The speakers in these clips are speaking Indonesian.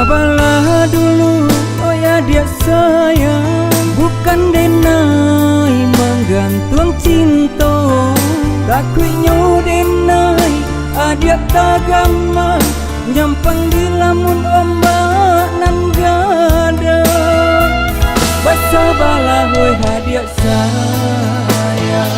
Bersabarlah dulu, oh ya dia sayang. Bukan denai menggantung cinta, takuinyo denai adia tagama, nyampang di lamun ombak nan gada. Bersabarlah woi hadiah sayang.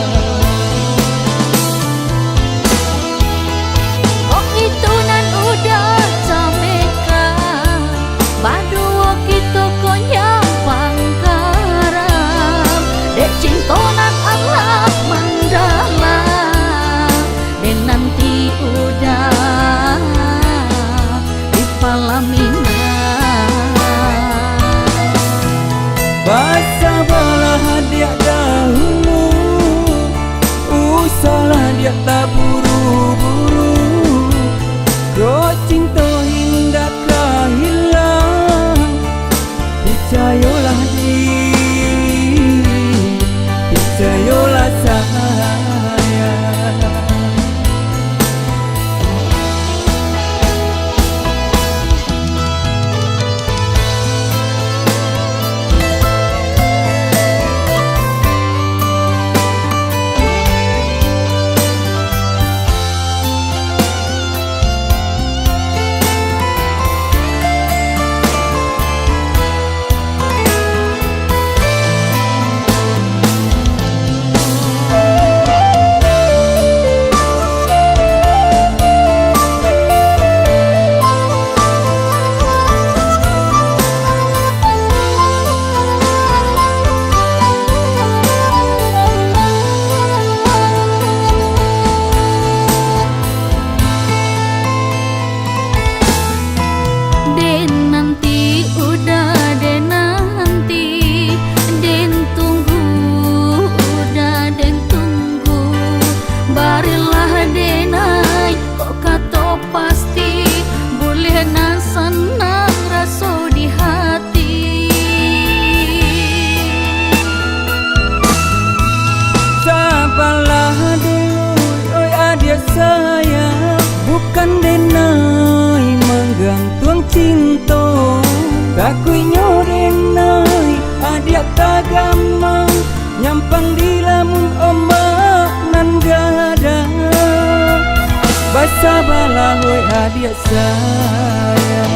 Bersabarlah hadiah dahulu, usahlah dia tak buru-buru. Kau cinta hindakkah hilang, percayalah percayalah sayang. Bukan denai menggantung cinta, takuinyo denai adia tagama, nyampang di lamun ombak nan gada. Bersabarlah woi hadiah sayang.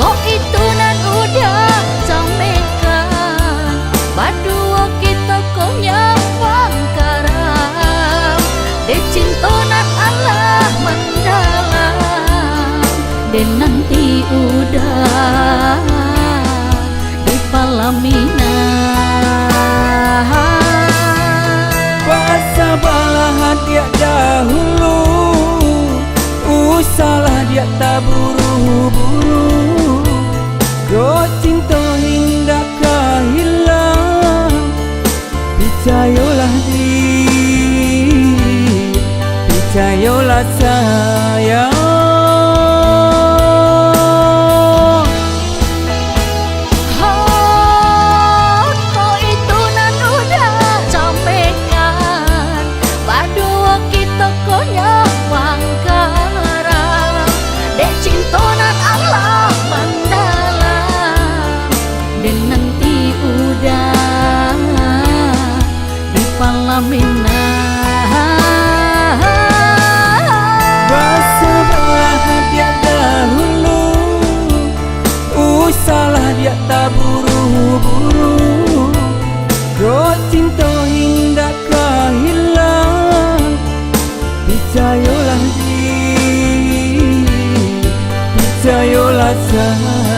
Kok itu nan udah sampaikan, berdua kita kok nyawang karam. De cinta nan Allah mendalam, dan nanti udah di palamina. Bersabarlah hadiah dahulu, usahlah dia tak buru-buru. Kau cinta hindakkah hilang, percayalah percayalah sayang. Bersabarlah hadiah dahulu, usahlah dia tak buru-buru. Kau cinta hindakkah hilang, percayalah percayalah sayang.